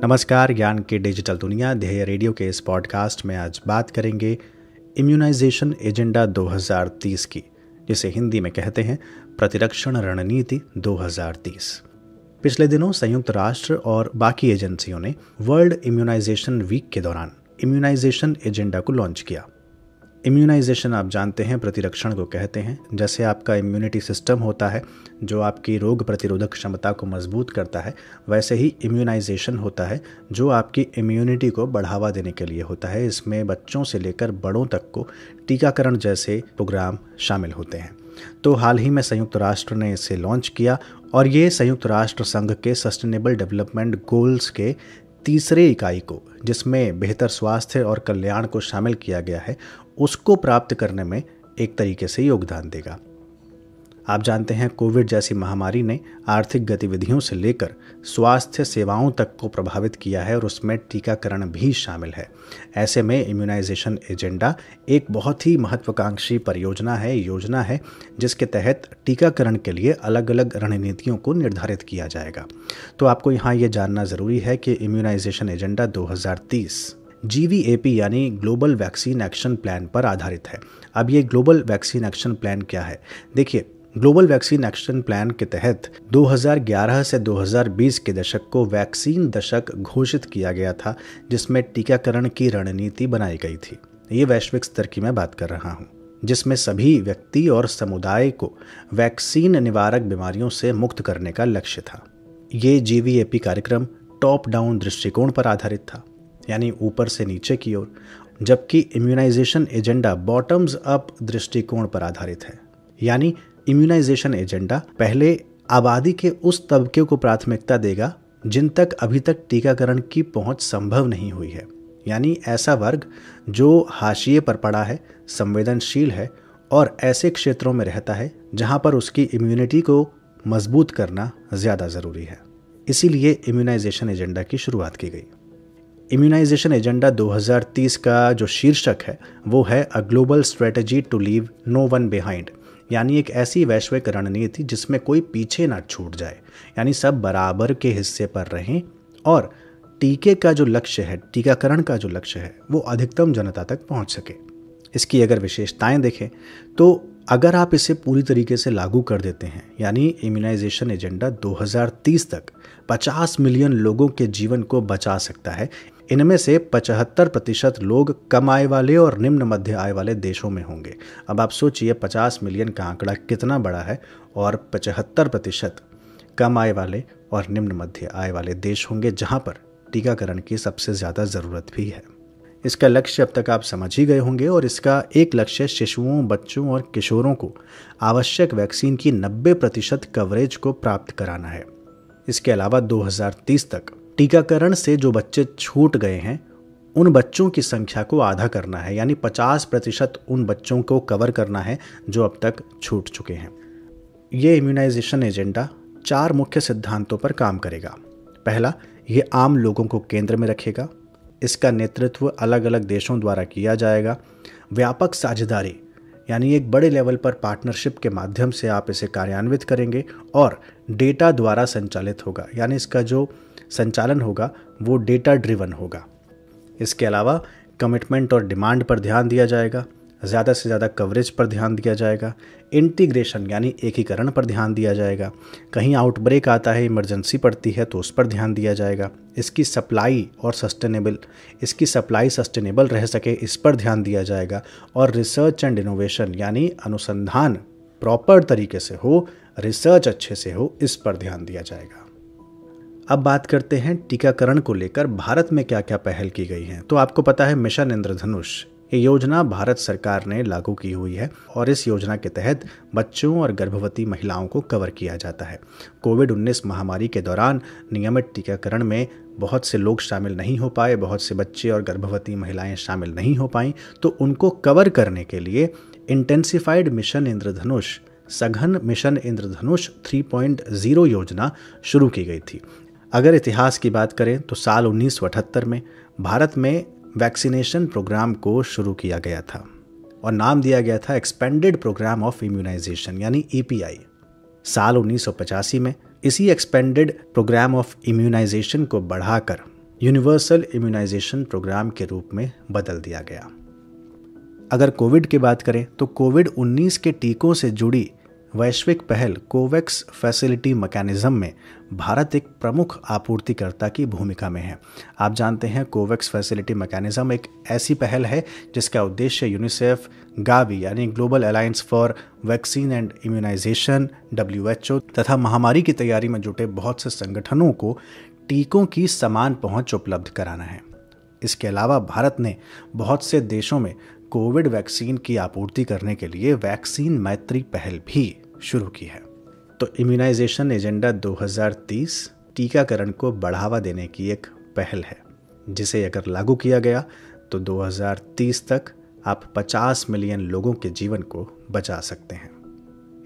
नमस्कार, ज्ञान की डिजिटल दुनिया ध्येय रेडियो के इस पॉडकास्ट में आज बात करेंगे इम्यूनाइजेशन एजेंडा 2030 की, जिसे हिंदी में कहते हैं प्रतिरक्षण रणनीति 2030। पिछले दिनों संयुक्त राष्ट्र और बाकी एजेंसियों ने वर्ल्ड इम्यूनाइजेशन वीक के दौरान इम्यूनाइजेशन एजेंडा को लॉन्च किया। इम्यूनाइजेशन आप जानते हैं प्रतिरक्षण को कहते हैं। जैसे आपका इम्यूनिटी सिस्टम होता है जो आपकी रोग प्रतिरोधक क्षमता को मजबूत करता है, वैसे ही इम्यूनाइजेशन होता है जो आपकी इम्यूनिटी को बढ़ावा देने के लिए होता है। इसमें बच्चों से लेकर बड़ों तक को टीकाकरण जैसे प्रोग्राम शामिल होते हैं। तो हाल ही में संयुक्त राष्ट्र ने इसे लॉन्च किया और ये संयुक्त राष्ट्र संघ के सस्टेनेबल डेवलपमेंट गोल्स के तीसरे इकाई को, जिसमें बेहतर स्वास्थ्य और कल्याण को शामिल किया गया है, उसको प्राप्त करने में एक तरीके से योगदान देगा। आप जानते हैं कोविड जैसी महामारी ने आर्थिक गतिविधियों से लेकर स्वास्थ्य सेवाओं तक को प्रभावित किया है और उसमें टीकाकरण भी शामिल है। ऐसे में इम्यूनाइजेशन एजेंडा एक बहुत ही महत्वाकांक्षी परियोजना है, योजना है, जिसके तहत टीकाकरण के लिए अलग अलग रणनीतियों को निर्धारित किया जाएगा। तो आपको यहाँ ये जानना ज़रूरी है कि इम्यूनाइजेशन एजेंडा 2030 GVAP यानी ग्लोबल वैक्सीन एक्शन प्लान पर आधारित है। अब ये ग्लोबल वैक्सीन एक्शन प्लान क्या है? देखिए, ग्लोबल वैक्सीन एक्शन प्लान के तहत 2011 से 2020 के दशक को वैक्सीन दशक घोषित किया गया था, जिसमें टीकाकरण की रणनीति बनाई गई थी। ये वैश्विक स्तर की मैं बात कर रहा हूँ, जिसमें सभी व्यक्ति और समुदाय को वैक्सीन निवारक बीमारियों से मुक्त करने का लक्ष्य था। ये GVAP कार्यक्रम टॉप डाउन दृष्टिकोण पर आधारित था, यानी ऊपर से नीचे की ओर, जबकि इम्यूनाइजेशन एजेंडा बॉटम्स अप दृष्टिकोण पर आधारित है। यानी इम्यूनाइजेशन एजेंडा पहले आबादी के उस तबके को प्राथमिकता देगा जिन तक अभी तक टीकाकरण की पहुंच संभव नहीं हुई है, यानी ऐसा वर्ग जो हाशिए पर पड़ा है, संवेदनशील है और ऐसे क्षेत्रों में रहता है जहां पर उसकी इम्यूनिटी को मजबूत करना ज़्यादा ज़रूरी है। इसीलिए इम्यूनाइजेशन एजेंडा की शुरुआत की गई। इम्यूनाइजेशन एजेंडा 2030 का जो शीर्षक है वो है a global strategy to leave no one behind, यानी एक ऐसी वैश्विक रणनीति जिसमें कोई पीछे ना छूट जाए, यानी सब बराबर के हिस्से पर रहें और टीके का जो लक्ष्य है, टीकाकरण का जो लक्ष्य है, वो अधिकतम जनता तक पहुंच सके। इसकी अगर विशेषताएं देखें तो अगर आप इसे पूरी तरीके से लागू कर देते हैं, यानी इम्यूनाइजेशन एजेंडा 2030 तक 50 मिलियन लोगों के जीवन को बचा सकता है। इनमें से 75% लोग कम आय वाले और निम्न मध्य आय वाले देशों में होंगे। अब आप सोचिए 50 मिलियन का आंकड़ा कितना बड़ा है और 75% कम आय वाले और निम्न मध्य आय वाले देश होंगे जहां पर टीकाकरण की सबसे ज़्यादा ज़रूरत भी है। इसका लक्ष्य अब तक आप समझ ही गए होंगे और इसका एक लक्ष्य शिशुओं, बच्चों और किशोरों को आवश्यक वैक्सीन की 90% कवरेज को प्राप्त कराना है। इसके अलावा 2030 तक टीकाकरण से जो बच्चे छूट गए हैं उन बच्चों की संख्या को आधा करना है, यानी 50% उन बच्चों को कवर करना है जो अब तक छूट चुके हैं। ये इम्यूनाइजेशन एजेंडा 4 मुख्य सिद्धांतों पर काम करेगा। पहला, ये आम लोगों को केंद्र में रखेगा। इसका नेतृत्व अलग अलग देशों द्वारा किया जाएगा। व्यापक साझेदारी, यानी एक बड़े लेवल पर पार्टनरशिप के माध्यम से आप इसे कार्यान्वित करेंगे और डेटा द्वारा संचालित होगा, यानी इसका जो संचालन होगा वो डेटा ड्रिवन होगा। इसके अलावा कमिटमेंट और डिमांड पर ध्यान दिया जाएगा, ज़्यादा से ज़्यादा कवरेज पर ध्यान दिया जाएगा, इंटीग्रेशन यानी एकीकरण पर ध्यान दिया जाएगा। कहीं आउटब्रेक आता है, इमरजेंसी पड़ती है तो उस पर ध्यान दिया जाएगा। इसकी सप्लाई सस्टेनेबल रह सके, इस पर ध्यान दिया जाएगा। और रिसर्च एंड इनोवेशन यानी अनुसंधान प्रॉपर तरीके से हो, रिसर्च अच्छे से हो, इस पर ध्यान दिया जाएगा। अब बात करते हैं टीकाकरण को लेकर भारत में क्या क्या पहल की गई हैं। तो आपको पता है मिशन इंद्रधनुष, ये योजना भारत सरकार ने लागू की हुई है और इस योजना के तहत बच्चों और गर्भवती महिलाओं को कवर किया जाता है। कोविड-19 महामारी के दौरान नियमित टीकाकरण में बहुत से लोग शामिल नहीं हो पाए, बहुत से बच्चे और गर्भवती महिलाएं शामिल नहीं हो पाईं, तो उनको कवर करने के लिए इंटेंसिफाइड मिशन इंद्रधनुष, सघन मिशन इंद्रधनुष 3.0 योजना शुरू की गई थी। अगर इतिहास की बात करें तो साल 1978 में भारत में वैक्सीनेशन प्रोग्राम को शुरू किया गया था और नाम दिया गया था एक्सपेंडेड प्रोग्राम ऑफ इम्यूनाइजेशन यानी EPI। साल 1985 में इसी एक्सपेंडेड प्रोग्राम ऑफ इम्यूनाइजेशन को बढ़ाकर यूनिवर्सल इम्यूनाइजेशन प्रोग्राम के रूप में बदल दिया गया। अगर कोविड की बात करें तो कोविड-19 के टीकों से जुड़ी वैश्विक पहल कोवैक्स फैसिलिटी मैकेनिज्म में भारत एक प्रमुख आपूर्तिकर्ता की भूमिका में है। आप जानते हैं कोवैक्स फैसिलिटी मैकेनिज्म एक ऐसी पहल है जिसका उद्देश्य यूनिसेफ, गावी यानी global alliance for vaccine and immunisation, WHO तथा महामारी की तैयारी में जुटे बहुत से संगठनों को टीकों की समान पहुंच उपलब्ध कराना है। इसके अलावा भारत ने बहुत से देशों में कोविड वैक्सीन की आपूर्ति करने के लिए वैक्सीन मैत्री पहल भी शुरू की है। तो इम्यूनाइजेशन एजेंडा 2030 टीकाकरण को बढ़ावा देने की एक पहल है, जिसे अगर लागू किया गया तो 2030 तक आप 50 मिलियन लोगों के जीवन को बचा सकते हैं।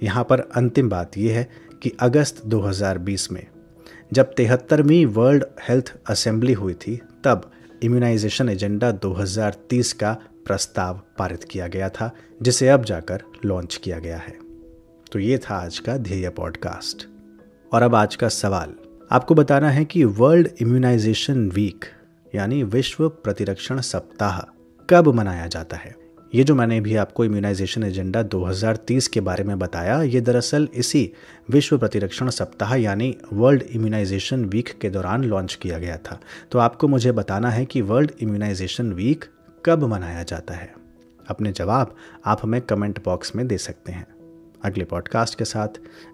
यहाँ पर अंतिम बात यह है कि अगस्त 2020 में जब 73वीं वर्ल्ड हेल्थ असेंबली हुई थी, तब इम्यूनाइजेशन एजेंडा 2030 का प्रस्ताव पारित किया गया था, जिसे अब जाकर लॉन्च किया गया है। तो ये था आज का ध्येय पॉडकास्ट। और अब आज का सवाल आपको बताना है कि वर्ल्ड इम्यूनाइजेशन वीक यानी विश्व प्रतिरक्षण सप्ताह कब मनाया जाता है। ये जो मैंने भी आपको इम्यूनाइजेशन एजेंडा 2030 के बारे में बताया, ये दरअसल इसी विश्व प्रतिरक्षण सप्ताह यानी वर्ल्ड इम्यूनाइजेशन वीक के दौरान लॉन्च किया गया था। तो आपको मुझे बताना है कि वर्ल्ड इम्यूनाइजेशन वीक कब मनाया जाता है। अपने जवाब आप हमें कमेंट बॉक्स में दे सकते हैं। अगले पॉडकास्ट के साथ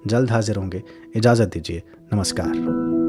जल्द हाजिर होंगे। इजाज़त दीजिए। नमस्कार।